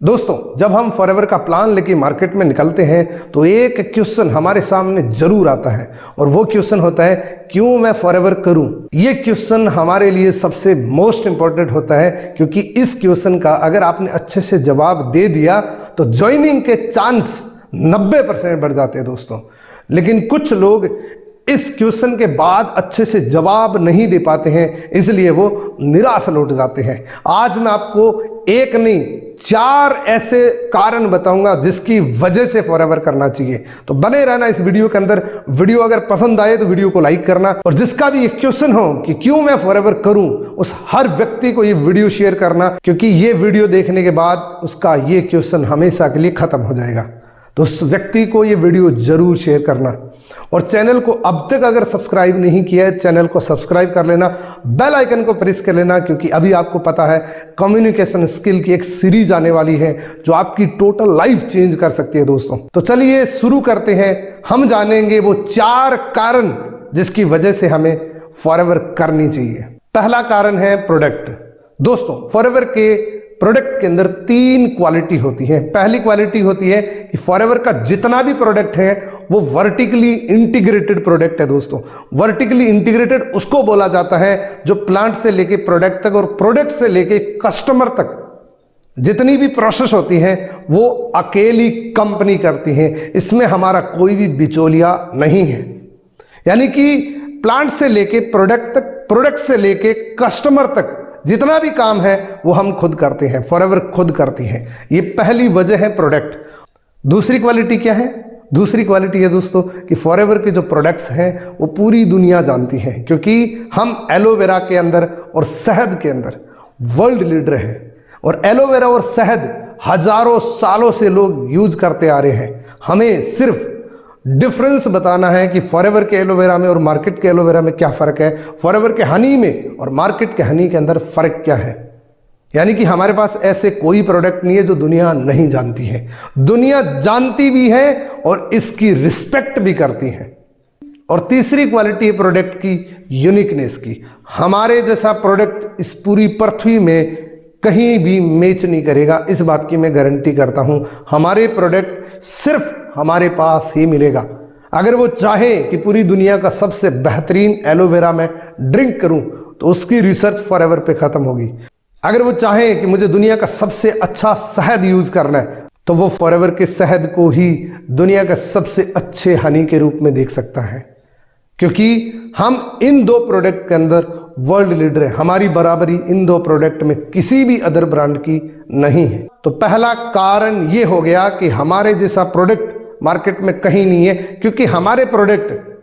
दोस्तों, जब हम फॉरएवर का प्लान लेके मार्केट में निकलते हैं तो एक क्वेश्चन हमारे सामने जरूर आता है और वो क्वेश्चन होता है, क्यों मैं फॉरएवर करूं। ये क्वेश्चन हमारे लिए सबसे मोस्ट इंपॉर्टेंट होता है, क्योंकि इस क्वेश्चन का अगर आपने अच्छे से जवाब दे दिया तो ज्वाइनिंग के चांस 90% बढ़ जाते हैं दोस्तों। लेकिन कुछ लोग इस क्वेश्चन के बाद अच्छे से जवाब नहीं दे पाते हैं, इसलिए वो निराश लौट जाते हैं। आज मैं आपको एक नहीं 4 ऐसे कारण बताऊंगा जिसकी वजह से फॉरएवर करना चाहिए। तो बने रहना इस वीडियो के अंदर। वीडियो अगर पसंद आए तो वीडियो को लाइक करना, और जिसका भी एक क्वेश्चन हो कि क्यों मैं फॉरएवर करूं, उस हर व्यक्ति को ये वीडियो शेयर करना, क्योंकि ये वीडियो देखने के बाद उसका ये क्वेश्चन हमेशा के लिए खत्म हो जाएगा। तो उस व्यक्ति को ये वीडियो जरूर शेयर करना, और चैनल को अब तक अगर सब्सक्राइब नहीं किया है चैनल को सब्सक्राइब कर लेना, बेल आइकन को प्रेस कर लेना, क्योंकि अभी आपको पता है कम्युनिकेशन स्किल की एक सीरीज आने वाली है जो आपकी टोटल लाइफ चेंज कर सकती है दोस्तों। तो चलिए शुरू करते हैं। हम जानेंगे वो 4 कारण जिसकी वजह से हमें फॉरएवर करनी चाहिए। पहला कारण है प्रोडक्ट। दोस्तों, फॉरएवर के प्रोडक्ट के अंदर 3 क्वालिटी होती है। पहली क्वालिटी होती है कि फॉरएवर का जितना भी प्रोडक्ट है वो वर्टिकली इंटीग्रेटेड प्रोडक्ट है दोस्तों। वर्टिकली इंटीग्रेटेड उसको बोला जाता है जो प्लांट से लेके प्रोडक्ट तक और प्रोडक्ट से लेके कस्टमर तक जितनी भी प्रोसेस होती है वो अकेली कंपनी करती है। इसमें हमारा कोई भी बिचौलिया नहीं है, यानी कि प्लांट से लेके प्रोडक्ट तक, प्रोडक्ट से लेके कस्टमर तक जितना भी काम है वो हम खुद करते हैं, फॉरएवर खुद करती है। ये पहली वजह है प्रोडक्ट। दूसरी क्वालिटी क्या है? दूसरी क्वालिटी है दोस्तों कि फॉरएवर के जो प्रोडक्ट्स हैं वो पूरी दुनिया जानती है, क्योंकि हम एलोवेरा के अंदर और शहद के अंदर वर्ल्ड लीडर हैं, और एलोवेरा और शहद हजारों सालों से लोग यूज करते आ रहे हैं। हमें सिर्फ डिफरेंस बताना है कि फॉरएवर के एलोवेरा में और मार्केट के एलोवेरा में क्या फ़र्क है, फॉरएवर के हनी में और मार्केट के हनी के अंदर फ़र्क क्या है। यानी कि हमारे पास ऐसे कोई प्रोडक्ट नहीं है जो दुनिया नहीं जानती है। दुनिया जानती भी है और इसकी रिस्पेक्ट भी करती है। और तीसरी क्वालिटी है प्रोडक्ट की यूनिकनेस की। हमारे जैसा प्रोडक्ट इस पूरी पृथ्वी में कहीं भी मैच नहीं करेगा, इस बात की मैं गारंटी करता हूं। हमारे प्रोडक्ट सिर्फ हमारे पास ही मिलेगा। अगर वो चाहे कि पूरी दुनिया का सबसे बेहतरीन एलोवेरा मैं ड्रिंक करूं तो उसकी रिसर्च फॉरएवर पे खत्म होगी। अगर वो चाहे कि मुझे दुनिया का सबसे अच्छा शहद यूज करना है तो वो फॉरएवर के शहद को ही दुनिया का सबसे अच्छे हनी के रूप में देख सकता है, क्योंकि हम इन 2 प्रोडक्ट के अंदर वर्ल्ड लीडर है। हमारी बराबरी इन 2 प्रोडक्ट में किसी भी अदर ब्रांड की नहीं है। तो पहला कारण ये हो गया कि हमारे जैसा प्रोडक्ट मार्केट में कहीं नहीं है, क्योंकि हमारे प्रोडक्ट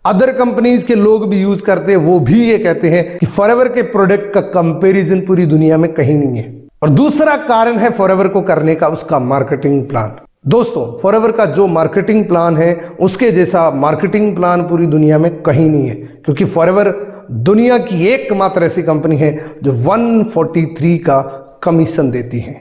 अदर कंपनीज के लोग भी यूज करते हैं, वो भी ये कहते हैं कि फॉरएवर के प्रोडक्ट का कंपैरिजन पूरी दुनिया में कहीं नहीं है। और दूसरा कारण है फॉरएवर को करने का उसका मार्केटिंग प्लान। दोस्तों, फॉरएवर का जो मार्केटिंग प्लान है उसके जैसा मार्केटिंग प्लान पूरी दुनिया में कहीं नहीं है, क्योंकि फॉरएवर दुनिया की एकमात्र ऐसी कंपनी है जो 143 का कमीशन देती है।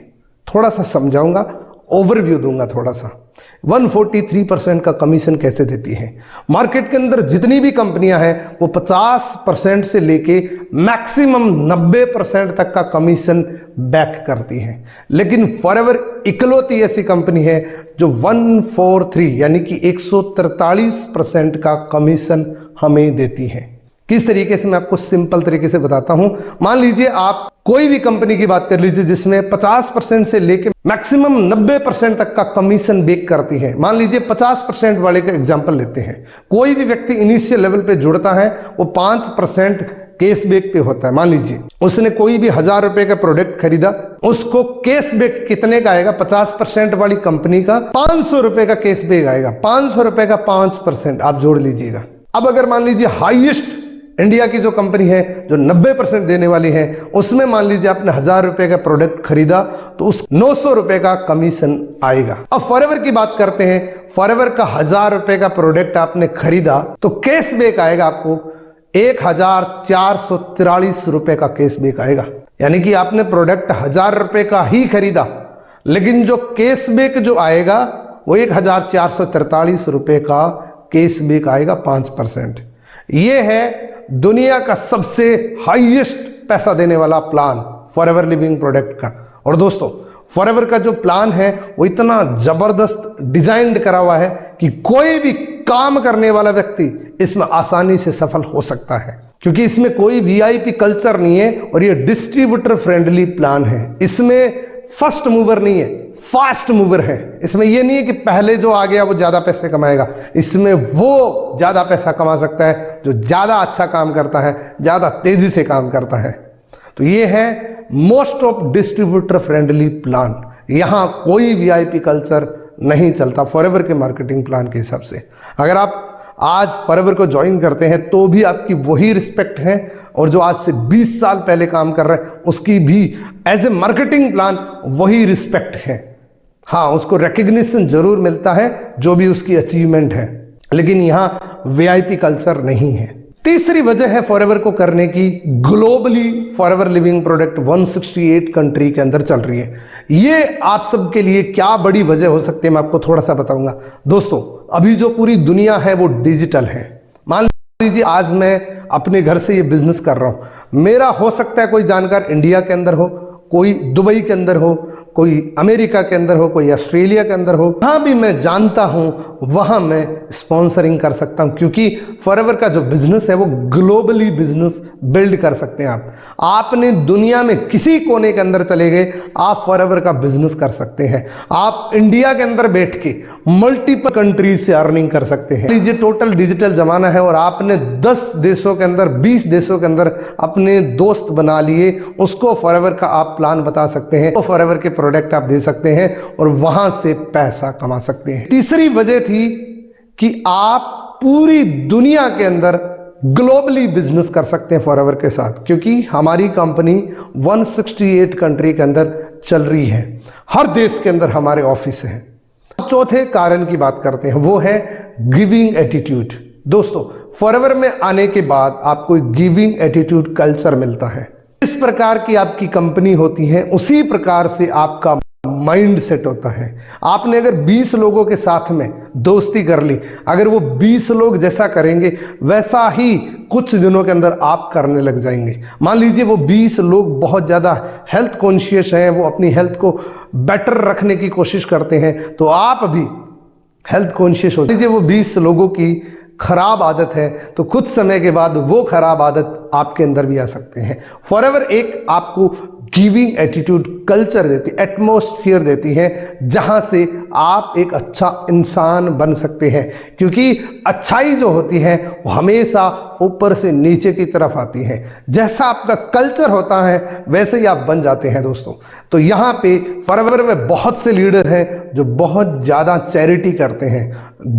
थोड़ा सा समझाऊंगा, ओवरव्यू दूंगा थोड़ा सा। 143% का कमीशन कैसे देती है? मार्केट के अंदर जितनी भी कंपनियां हैं वो 50% से लेके मैक्सिमम 90% तक का कमीशन बैक करती हैं, लेकिन फॉरएवर इकलौती ऐसी कंपनी है जो 143 यानी कि 143% का कमीशन हमें देती है। किस तरीके से, मैं आपको सिंपल तरीके से बताता हूं। मान लीजिए आप कोई भी कंपनी की बात कर लीजिए जिसमें 50% से लेके मैक्सिमम 90% तक का कमीशन बेक करती है। मान लीजिए 50% वाले का एग्जांपल लेते हैं। कोई भी व्यक्ति इनिशियल लेवल पे जुड़ता है वो 5% कैशबैक पे होता है। मान लीजिए उसने कोई भी 1000 रुपए का प्रोडक्ट खरीदा, उसको कैशबैक कितने का आएगा? 50% वाली कंपनी का 500 रुपए का कैशबैक आएगा। 500 रुपए का 5% आप जोड़ लीजिएगा। अब अगर मान लीजिए हाईएस्ट इंडिया की जो कंपनी है जो 90% देने वाली है, उसमें मान लीजिए आपने 1000 रुपए का प्रोडक्ट खरीदा तो उस 900 रुपए का कमीशन आएगा। अब फॉरएवर की बात करते हैं। फॉरएवर का 1000 रुपए का प्रोडक्ट आपने खरीदा तो कैशबैक आएगा आपको 1443 रुपए का कैशबैक आएगा। यानी कि आपने प्रोडक्ट 1000 रुपए का ही खरीदा, लेकिन जो कैशबैक जो आएगा वो 1443 रुपए का कैशबैक आएगा 5%। ये है दुनिया का सबसे हाईएस्ट पैसा देने वाला प्लान फॉरएवर लिविंग प्रोडक्ट का। और दोस्तों, फॉरएवर का जो प्लान है वो इतना जबरदस्त डिजाइंड करा हुआ है कि कोई भी काम करने वाला व्यक्ति इसमें आसानी से सफल हो सकता है, क्योंकि इसमें कोई वीआईपी कल्चर नहीं है और ये डिस्ट्रीब्यूटर फ्रेंडली प्लान है। इसमें फर्स्ट मूवर नहीं है, फास्ट मूवर है। इसमें यह नहीं है कि पहले जो आ गया वो ज्यादा पैसे कमाएगा, इसमें वो ज्यादा पैसा कमा सकता है जो ज्यादा अच्छा काम करता है, ज्यादा तेजी से काम करता है। तो ये है most of distributor friendly plan. यहां कोई वीआईपी कल्चर नहीं चलता फॉरएवर के मार्केटिंग प्लान के हिसाब से। अगर आप आज फॉरएवर को ज्वाइन करते हैं तो भी आपकी वही रिस्पेक्ट है, और जो आज से 20 साल पहले काम कर रहे हैं उसकी भी एज ए मार्केटिंग प्लान वही रिस्पेक्ट है। हाँ, उसको रिकग्निशन जरूर मिलता है जो भी उसकी अचीवमेंट है, लेकिन यहाँ वीआईपी कल्चर नहीं है। तीसरी वजह है फॉरएवर को करने की, globally forever living product 168 country के अंदर चल रही है। ये आप सबके लिए क्या बड़ी वजह हो सकती है मैं आपको थोड़ा सा बताऊंगा। दोस्तों, अभी जो पूरी दुनिया है वो डिजिटल है। मान लीजिए आज मैं अपने घर से ये बिजनेस कर रहा हूं, मेरा हो सकता है कोई जानकार इंडिया के अंदर हो, कोई दुबई के अंदर हो, कोई अमेरिका के अंदर हो, कोई ऑस्ट्रेलिया के अंदर हो। जहां भी मैं जानता हूं वहां मैं स्पॉन्सरिंग कर सकता हूं, क्योंकि फॉरएवर का जो बिजनेस है वो ग्लोबली बिजनेस बिल्ड कर सकते हैं आप। आपने दुनिया में किसी कोने के अंदर चले गए, आप फॉरएवर का बिजनेस कर सकते हैं। आप इंडिया के अंदर बैठ के मल्टीपल कंट्रीज से अर्निंग कर सकते हैं। लीजिए टोटल डिजिटल जमाना है और आपने 10 देशों के अंदर, 20 देशों के अंदर अपने दोस्त बना लिए, उसको फॉरएवर का आप प्लान बता सकते हैं, तो फॉरएवर के प्रोडक्ट आप दे सकते हैं और वहां से पैसा कमा सकते हैं। तीसरी वजह थी कि आप पूरी दुनिया के अंदर ग्लोबली बिजनेस कर सकते हैं फॉरएवर के साथ, क्योंकि हमारी कंपनी 168 कंट्री के अंदर चल रही है। हर देश के अंदर हमारे ऑफिस हैं। चौथे कारण की बात करते हैं, वो है गिविंग एटीट्यूड। दोस्तों, फॉरएवर में आने के बाद आपको गिविंग एटीट्यूड कल्चर मिलता है। इस प्रकार की आपकी कंपनी होती है, उसी प्रकार से आपका माइंड सेट होता है। आपने अगर 20 लोगों के साथ में दोस्ती कर ली, अगर वो 20 लोग जैसा करेंगे वैसा ही कुछ दिनों के अंदर आप करने लग जाएंगे। मान लीजिए वो 20 लोग बहुत ज़्यादा हेल्थ कॉन्शियस हैं, वो अपनी हेल्थ को बेटर रखने की कोशिश करते हैं, तो आप भी हेल्थ कॉन्शियस हो। लीजिए वो 20 लोगों की खराब आदत है, तो कुछ समय के बाद वो खराब आदत आपके अंदर भी आ सकते हैं। फॉरएवर एक आपको गिविंग एटीट्यूड कल्चर देती, एटमॉस्फेयर देती है, जहां से आप एक अच्छा इंसान बन सकते हैं, क्योंकि अच्छाई जो होती है वो हमेशा ऊपर से नीचे की तरफ आती है। जैसा आपका कल्चर होता है वैसे ही आप बन जाते हैं दोस्तों। तो यहाँ पे फॉरएवर में बहुत से लीडर हैं जो बहुत ज़्यादा चैरिटी करते हैं,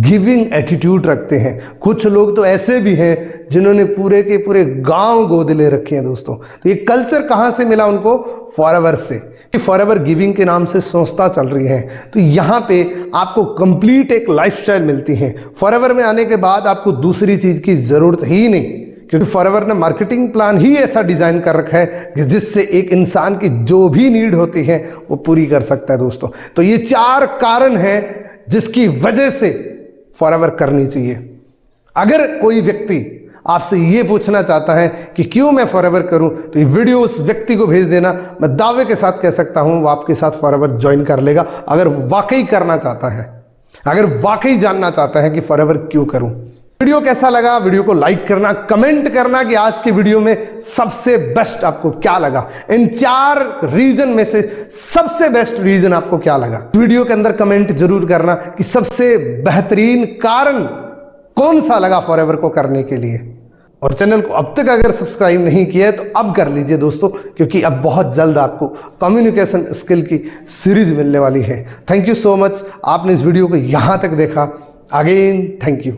गिविंग एटीट्यूड रखते हैं। कुछ लोग तो ऐसे भी हैं जिन्होंने पूरे के पूरे गांव गोद ले रखे हैं दोस्तों। तो ये कल्चर कहाँ से मिला उनको? फॉरएवर से। फॉरएवर गिविंग के नाम से संस्था चल रही है, तो यहाँ पे आपको कंप्लीट एक लाइफस्टाइल मिलती है। फॉरएवर में आने के बाद आपको दूसरी चीज की जरूरत ही नहीं, क्योंकि फॉरएवर ने मार्केटिंग प्लान ही ऐसा डिजाइन कर रखा है कि जिससे एक इंसान की जो भी नीड होती है वो पूरी कर सकता है दोस्तों। तो ये 4 कारण हैं जिसकी वजह से फॉरएवर करनी चाहिए। अगर कोई व्यक्ति आपसे ये पूछना चाहता है कि क्यों मैं फॉरएवर करूं, तो ये वीडियो उस व्यक्ति को भेज देना। मैं दावे के साथ कह सकता हूं वो आपके साथ फॉरएवर ज्वाइन कर लेगा, अगर वाकई करना चाहता है, अगर वाकई जानना चाहता है कि फॉरएवर क्यों करूं। वीडियो कैसा लगा? वीडियो को लाइक करना, कमेंट करना कि आज की वीडियो में सबसे बेस्ट आपको क्या लगा। इन 4 रीजन में से सबसे बेस्ट रीजन आपको क्या लगा, वीडियो के अंदर कमेंट जरूर करना कि सबसे बेहतरीन कारण कौन सा लगा फॉरएवर को करने के लिए। और चैनल को अब तक अगर सब्सक्राइब नहीं किया है तो अब कर लीजिए दोस्तों, क्योंकि अब बहुत जल्द आपको कम्युनिकेशन स्किल की सीरीज मिलने वाली है। थैंक यू सो मच, आपने इस वीडियो को यहां तक देखा। Again thank you.